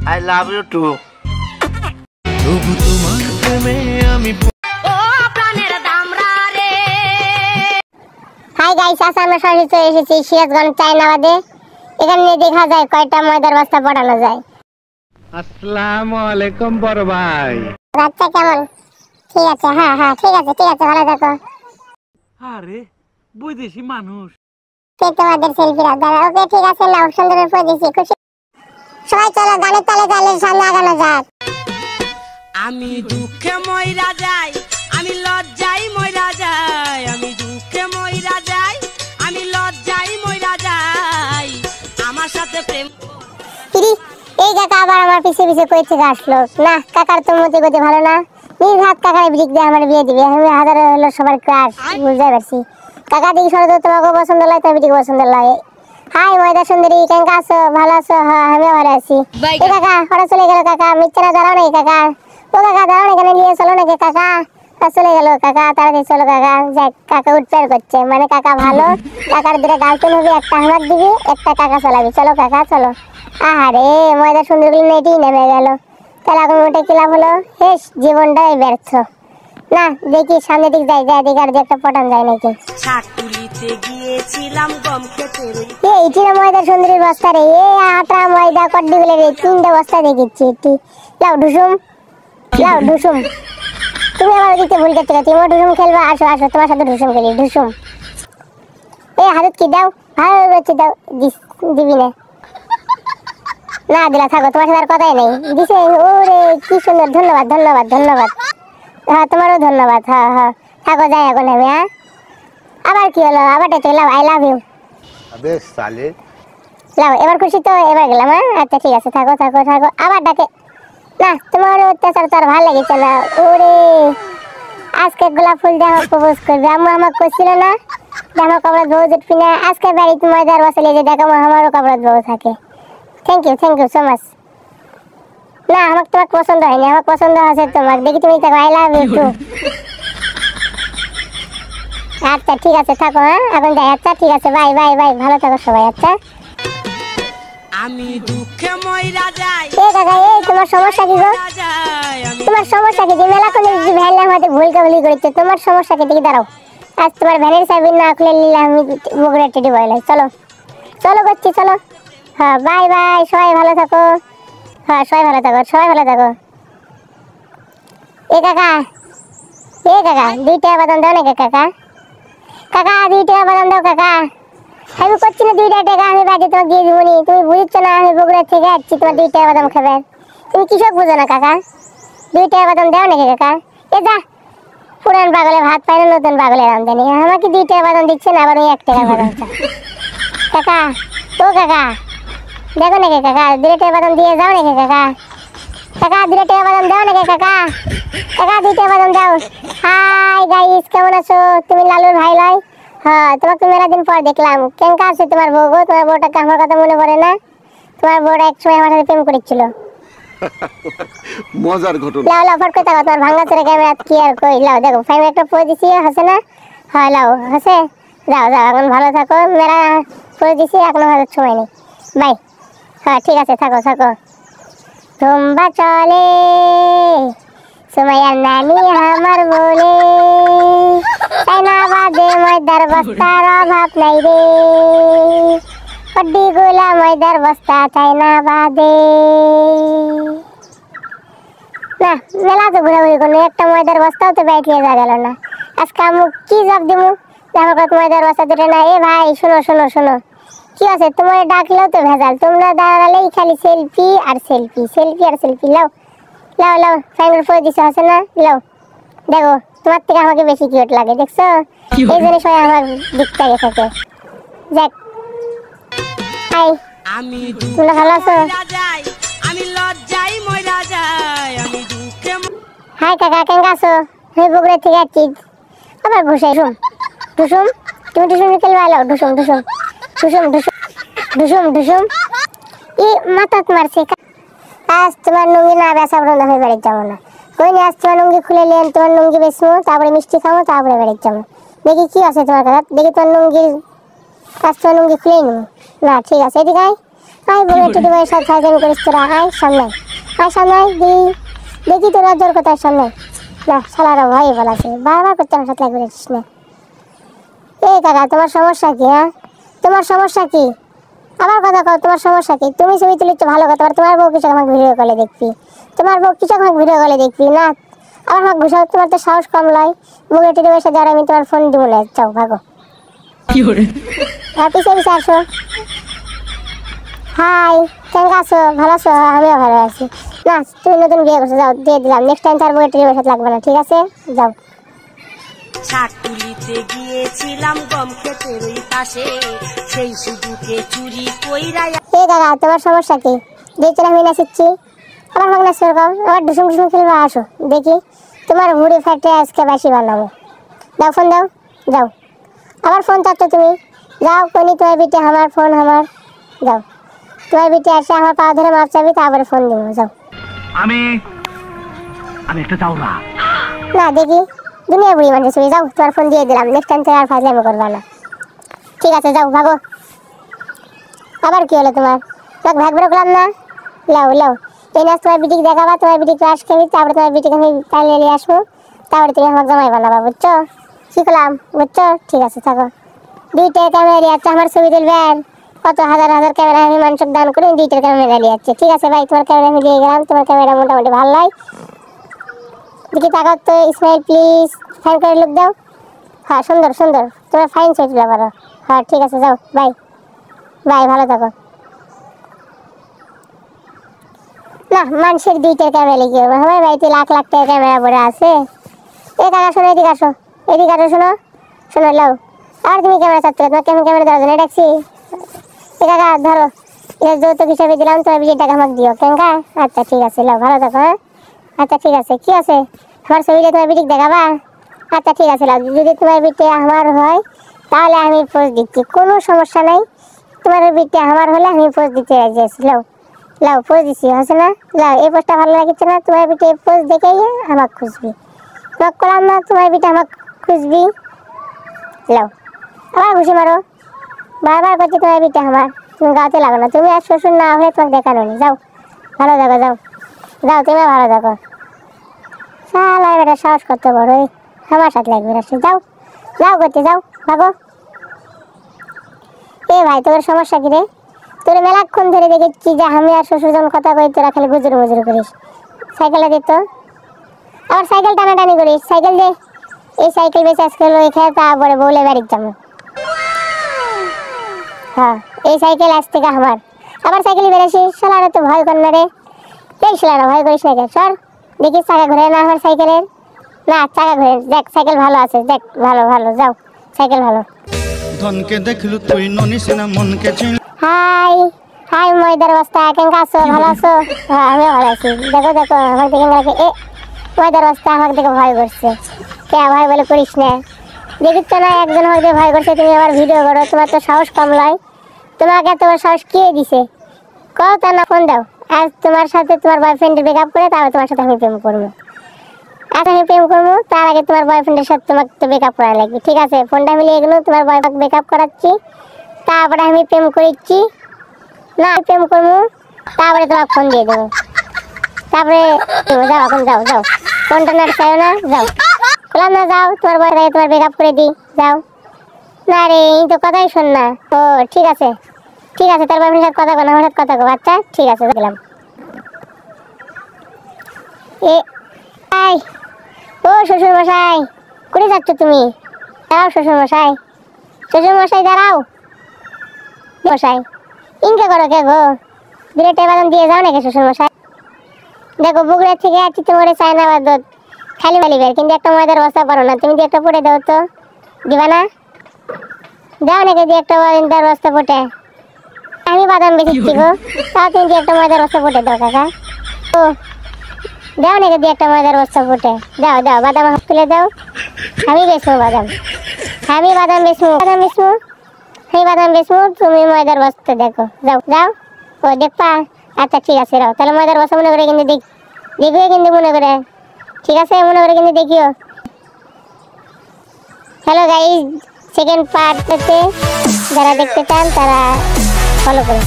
I love you too. Hi guys, আজ আমরা সরাসরি চলে এসেছি সিরাজগঞ্জ চায়নাবাদে। এখানে দেখা যায় কয়টা ময়দার বস্তা পড়ানো যায়। আসসালামু আলাইকুম বড় ভাই। আচ্ছা কেমন? ঠিক আছে, হ্যাঁ ঠিক আছে ভালো থাকো। আরে বৈদেশি মানুষ তোমাদের সেলফি রাখা। ওকে ঠিক আছে, নাও সুন্দর করে দিয়েছি। খুশি সবাই, চলো গানের তালে তালে সামনে আগানো যাক। আমি দুঃখে মইরা যাই, আমি লজ্জায় মইরা যাই, আমি দুঃখে মইরা যাই, আমি লজ্জায় মইরা যাই, আমার সাথে প্রেম। এই কাকা আবার আমার পিছে পিছে কই থেকে আসলো? না, কাকার তো মতি গতি ভালো না। নিজ হাত কাকার ব্রিক দিয়ে আমার বিয়ে দিবে। আমি হাজারে হলো সবার ক্রাশ, বুঝতে পারছি। কাকা দেখি সরো, তোমাকে পছন্দ লাগে, তুমি বিটিকে পছন্দ লাগে। হাই ময়দা সুন্দরী, কেমন আছো? ভালো আছো? হ্যাঁ আমিও ভালো আছি। এই কাকা ওরা চলে গেল। কাকা মিথ্যা দাঁড়াও নাকি কাকা? ও কাকা দাঁড়াও, এখানে নিয়ে চলো নাকি কাকা? চলে গেল কাকা, তাড়াতাড়ি চলো কাকা। যাক, কাকা উৎপার করছে, মানে কাকা ভালো। কাকার দুটো গার্লফ্রেন্ড হবে, একটা আমার দিবি, একটা কাকা চালাবি। চলো কাকা চলো। আরে ময়দা সুন্দর গুলো নেটেই নেমে গেল। তাহলে এখন ওটা কি লাভ হলো? হেস, জীবনটাই ব্যর্থ। না দেখি সামনে দিক যাই, দেখি আর একটা পটান যায় নাকি। শাকতুলিতে গিয়েছিলাম গম খেতে। এইটি না ময়দা সুন্দরীর বস্তা রে। এ আটা ময়দা কড্ডি গুলো রে, 3টে বস্তা দেখিচ্ছি। লাও ঢুসুম, লাও ঢুসুম। তুমি আমার দিতে ভুল করতে গেছো। তুমি ঢুসুম খেলবা? আসো আসো, তোমার সাথে ঢুসুম খেলি। ঢুসুম এ হাতত কি দাও? ভালো হচ্ছে দাও। দিবি না? না দিলা, থাকো, তোমার সাথে আর কথাই নেই। দিছে। ওরে কি সুন্দর, ধন্যবাদ ধন্যবাদ ধন্যবাদ। হ্যাঁ তোমারও ধন্যবাদ। হ্যাঁ থাকো, যাই এখন আমি। হ্যাঁ আবার কি হলো? আবার ডেকে লাও, আই লাভ ইউ। আবে সালে লাও, এবার খুশি তো? এবার গেলাম। হ্যাঁ আচ্ছা ঠিক আছে, থাকো থাকো থাকো। আবার ডাকে। না তোমার অত্যাচার তো আর ভালো লেগেছে না। ওরে আজকে গোলাপ ফুল দিয়ে আমার প্রপোজ করবে। আম্মু আমাকে কইছিল না যে আমার কবরত বউ জুটবি না। আজকে বাড়িতে ময়দার বসলে যে দেখো আমারও কবরত বউ থাকে। Thank you so much. না আমাকে তোমাকে পছন্দ হয়নি, আমার পছন্দ আছে তোমাকে। দেখি তুমি থাকো, আই লাভ ইউ টু। আচ্ছা ঠিক আছে থাকো। হ্যাঁ এখন যাই। আচ্ছা ঠিক আছে, বাই বাই বাই, ভালো থাকো সবাই। আচ্ছা আমি দুঃখে মইরা যাই। এই কাকা, এই তোমার সমস্যা কি গো? তোমার সমস্যা কি? মেলা কোন ভ্যানের মধ্যে ভুলকে ভুলি করেছে। তোমার সমস্যা কি? দেখি দাঁড়াও, আজ তোমার ভ্যানের চাবি না খুলে নিলে আমি বগুড়া টেডি বয়লাই। চলো চলো করছি, চলো। হ্যাঁ বাই বাই, সবাই ভালো থাকো। হ্যাঁ সবাই ভালো থাকো, সবাই ভালো থাকো। এ কাকা, 2 টাকা বাদাম দাও নাকি কাকা? কাকা 2 টাকা বাদাম দাও কাকা। আমি করছি না 2 টাকা, আমি বাড়ি তোমাকে দিয়ে দিব নি। তুমি বুঝছো না আমি বগুড়া থেকে আসছি, তোমার 2 টাকা বাদাম খাবে। তুমি কৃষক বুঝো না কাকা। 2 টাকা বাদাম দাও নাকি কাকা? এ যা, পুরান পাগলে ভাত পায় না, নতুন পাগলের আমদানি। আমাকে 2 টাকা বাদাম দিচ্ছে না, আবার ওই 1 টাকা বাদাম কাকা। ও কাকা দেখো নাকি কাকা, 2 টাকা বাদাম দিয়ে যাও নাকি কাকা? কাকা 2 টাকা বাদাম দাও নাকি কাকা? কাকা 2 টাকা বাদাম দাও। হাই গাইস, কেমন আছো? তুমি লালুর ভাই লাই? হ্যাঁ তোমাকে মেলা দিন পর দেখলাম। কেমন আছে তোমার বউ গো? তোমার বউটাকে আমার কথা মনে পড়ে না? তোমার বউটা একসময় আমার সাথে প্রেম করেছিল। মজার ঘটনা। লাও লাও ফট কথা, তোমার ভাঙা চোরে ক্যামেরা কি আর কই। লাও দেখো ফাইভ একটা পরে দিছি, হাসে না? হ্যাঁ লাও হাসে। যাও যাও, এখন ভালো থাকো। মেলা পরে দিছি, এখনো হয়তো সময় নেই। বাই। হ্যাঁ ঠিক আছে, থাকো থাকো। তোমরা চলে সুমাইয়ার নানি আমার বলে, চায়নাবাদে ময়দার বস্তার অভাব নাই রে। কড্ডি গুলা ময়দার বস্তা চায়নাবাদে। না মেলা তো ঘোরাঘুরি করলো, একটা ময়দার বস্তাও তো বাইটিয়ে যা গেল না। আজকে আমি কি জব দিব? আমার কত ময়দার বস্তা দুটো না। এ ভাই শোনো শোনো শোনো, কি আছে? তোমার ডাকলেও তো ভেজাল, তোমরা দাঁড়ালেই খালি সেলফি আর সেলফি, সেলফি আর সেলফি। লাও লাও লাও, ফাইনাল পরে দিছে, আছে না? লাও দেখো, তোমার থেকে আমাকে বেশি কিউট লাগে, দেখছো? এই জন্য সবাই আমার দিক থেকে থাকে। যাক হাই, আমি তোমরা ভালো আছো? আমি লজ্জায় মইরা যাই, আমি দুঃখে। হাই কাকা, কেমন আছো? আমি বগুড়া থেকে আসছি। আবার ঘুষাই শুম ঢুসুম। তুমি ঢুসুম খেলবে? আলো ঢুসুম ঢুসুম ঢুসুম ঢুসুম ঢুসুম ঢুসুম। ই মাথাত মারছে। আজ তোমার লুঙ্গি না বেচা বন্ধ হয়ে বাড়িতে যাবো না। কই না, আজ তোমার লুঙ্গি খুলে নিয়ে তোমার লুঙ্গি বেচবো, তারপরে মিষ্টি খাবো, তারপরে বাড়িতে যাবো। দেখি কি আছে তোমার কাছে, দেখি তোমার লুঙ্গি। আজ তোমার লুঙ্গি খুলেই নেবো। না ঠিক আছে, এদিকে আয় বলে টিটি ভাইয়ের সাথে ফাইজলামি করিস তোরা, আয় সামনে দেখি তোরা জোর কোথায় সামনে। না শালারা ভয় বলাছে, বারবার করতে আমার সাথে লাগবে না। এই কাকা তোমার সমস্যা কি? হ্যাঁ তোমার সমস্যা কি? আবার কথা কও, তোমার সমস্যা কি? তুমি ছবি তুলিচ্ছ ভালো কথা, তোমার বউ কিছু আমাকে ভিডিও কলে দেখবি, তোমার বউ কিছু আমাকে ভিডিও কলে দেখবি না। আবার আমাকে ঘুষাও, তোমার তো সাহস কম লয়। বুকে টিটি বসে যারা আমি তোমার ফোন দিব না, যাও ভাগো। পিছিয়ে আসো। হাই কেমন আছো? ভালো আছো? আমিও ভালো আছি। না তুমি নতুন বিয়ে করছো, যাও দিয়ে দিলাম, নেক্সট টাইম তার বুকে টিটি বসে লাগবে না, ঠিক আছে যাও। শাক তুলিতে গিয়েছিলাম গম ক্ষেতের ওই পাশে, সেই সুযোগে চুরি কইরা। এই দাদা তোমার সমস্যা কি? দেখছো আমি নাচিচ্ছি, আবার ভাগ নাচ করো, আবার ডুসুম খেলবে। আসো দেখি তোমার ভুড়ি ফেটে আজকে বেশি বানাবো। দাও ফোন দাও, যাও। আবার ফোন চাচ্ছ তুমি, যাও কোনি তোমার বিটে আমার ফোন আমার, যাও তোমার বিটে আসে আমার পা ধরে মাপ চাবি, তারপরে ফোন দিব, যাও। আমি একটা চাউরা। না দেখি দুনিয়া বুড়ি মানুষ ছবি, যাও তোমার ফোন দিয়ে দিলাম, নেক্সট টাইম তুমি আর ফাজলামি করবা না, ঠিক আছে যাও ভাগো। আবার কি হলো তোমার? তোমাকে ভাগ বেরো করলাম না, লাও লাও এই নাচ তোমার বিটিকে দেখাবা, তোমার বিটি ক্লাস খাবি, তারপরে তোমার বিটিকে আমি পালিয়ে নিয়ে আসবো, তারপরে তুমি আমাকে জামাই বানাবা, বুঝছো? কি করলাম বুঝছো? ঠিক আছে থাকো। 2টা ক্যামেরা নিয়ে যাচ্ছে আমার ছবি তুলবেন, কত হাজার হাজার ক্যামেরা আমি মানুষকে দান করি, 2টা ক্যামেরা নিয়ে যাচ্ছে, ঠিক আছে ভাই তোমার ক্যামেরা আমি দিয়ে গেলাম, তোমার ক্যামেরা মোটামুটি ভালো লাগে। দেখি তাকাও তো, ইসমাইল প্লিজ, ফাইন করে লুক দাও। হ্যাঁ সুন্দর সুন্দর, তোমার ফাইন ছবি তুলে পারো। হ্যাঁ ঠিক আছে যাও, বাই বাই, ভালো থাকো। না মানুষের 2টা ক্যামেরা লিখে আমার বাড়িতে লাখ লাখ টাকা ক্যামেরা পড়ে আছে। এই কাকা শোনো, এদিকে আসো, এদিকে আসো, শোনো শোনো লাও। আর তুমি ক্যামেরা চাচ্ছ, তোমার কেমন ক্যামেরা দেওয়ার জন্য ডাকছি? এ কাকা ধরো, এটা যৌতুক হিসাবে দিলাম, তোমার 20 টাকা আমাকে দিও কেঙ্কা। আচ্ছা ঠিক আছে লাও, ভালো থাকো। হ্যাঁ আচ্ছা ঠিক আছে, কি আছে আমার ছবিটা তোমার বিটিকে দেখাবা? আচ্ছা ঠিক আছে লাও, যদি তোমার বিটি আমার হয় তাহলে আমি পোস্ট দিচ্ছি, কোনো সমস্যা নাই। তোমার বিটি আমার হলে আমি পোস্ট দিতে রাজি আছি, লাও লাও পোজ দিছি, হচ্ছে না? লাও এই পোজটা ভালো লাগছে না? তোমার বিটি পোজ দেখেই আমাকে খুঁজবি, নক করলাম না, তোমার বিটি আমাকে খুঁজবি, লাও আবার ঘুষি মারো, বারবার করছি তোমার বিটি আমার, তুমি গাতে লাগো না, তুমি আর শ্বশুর না হলে তোমাকে দেখানো নি, যাও ভালো থাকো, যাও যাও তুমি ভালো থাকো। শালা বেটা সাহস করতে বড়, আমার সাথে লাগবে না, যাও যাও করতে যাও ভাগো। এ ভাই তোর সমস্যা কি রে? তোর মেলাক্ষণ ধরে দেখেছি যে আমি আর শ্বশুর যখন কথা কই তোরা খালি গুজুর মুজুর করিস। সাইকেলটা দিত, আবার সাইকেল টানাটানি করিস, সাইকেল দে। এই সাইকেল বেঁচে আজকে লই খেয়ে তারপরে বলে বাড়ির যাবো। হ্যাঁ এই সাইকেল আজ থেকে আমার, আবার সাইকেলই বেড়েছিস, শালারা তো ভয় কর না রে। এই শালারা ভয় করিস না, সর দেখিস চাকা ঘুরে না আমার সাইকেলের, না চাকা ঘুরে দেখ, সাইকেল ভালো আছে দেখ, ভালো ভালো, যাও সাইকেল ভালো। ধনকে দেখলু তুই ননিস না মনকে চিন। হাই হাই ময়দার অবস্থা কেমন আছো? ভালো আছো? হ্যাঁ আমিও ভালো আছি। দেখো দেখো আমাকে দেখে লাগে, এ ময়দার অবস্থা আমাকে দেখে ভয় করছে। কে ভয় বলে করিস না, দেখিচ্ছ না একজন হয়তো ভয় করছে, তুমি আবার ভিডিও করো, তোমার তো সাহস কম লয়। তোমাকে তোমার সাহস কে দিছে? কও তা না, ফোন দাও। আজ তোমার সাথে তোমার বয়ফ্রেন্ডের ব্রেকআপ করে তারপর তোমার সাথে আমি প্রেম করবো। আচ্ছা আমি প্রেম করবো, তার আগে তোমার বয়ফ্রেন্ডের সাথে তোমাকে তো ব্রেকআপ করা লাগবে, ঠিক আছে? ফোনটা আমি নিয়ে গেলো, তোমার বয়ফ্রেন্ড ব্রেকআপ করাচ্ছি, তারপরে আমি প্রেম করেছি না, প্রেম করবো, তারপরে তোমাকে ফোন দিয়ে দেবো, তারপরে যাও এখন, যাও যাও ফোনটা না চাই না, যাও বললাম না, যাও তোমার বয়ফ্রেন্ড তোমার ব্রেকআপ করে দিই, যাও। না রে এই তো কথাই শোন না। ও ঠিক আছে ঠিক আছে, তার বয়ফ্রেন্ডের সাথে কথা কো না, আমার সাথে কথা কো। আচ্ছা ঠিক আছে গেলাম। এ আই ও শ্বশুর মশাই, করে যাচ্ছ তুমি? দাঁড়াও শ্বশুর মশাই, শ্বশুর মশাই দাঁড়াও। মশাই ইনকে করো কে গো? বিলেটে বাদাম দিয়ে যাও নাকি শ্বশুর মশাই? দেখো বগুড়া থেকে আছি তোমার চায়না বাদত খালি মালিবের, কিন্তু একটা ময়দার বস্তা পারো না, তুমি দিয়ে একটা পটে দাও তো, দিবা না? দাও নাকি দিয়ে একটা ময়দার বস্তা পটে, আমি বাদাম বেশিচ্ছি গো, তাও তুমি দিয়ে একটা ময়দার বস্তা পটে দাও কাকা। ও দাও নাকি দিয়ে একটা ময়দার বস্তা পটে দাও, দাও বাদাম হাত তুলে দাও, আমি বেচবো বাদাম, আমি বাদাম বেচবো, বাদাম বেচবো, আমি বাদাম বেচবো, তুমি ময়দার বস্তা দেখো, যাও যাও। ও দেখবা? আচ্ছা ঠিক আছে রাও, তাহলে ময়দার বস্তা মনে করে কিন্তু দেখিও, কিন্তু মনে করে, ঠিক আছে মনে করে কিন্তু দেখিও। হ্যালো গাইস, সেকেন্ড পার্টতে যারা দেখতে চান তারা ফলো করুন।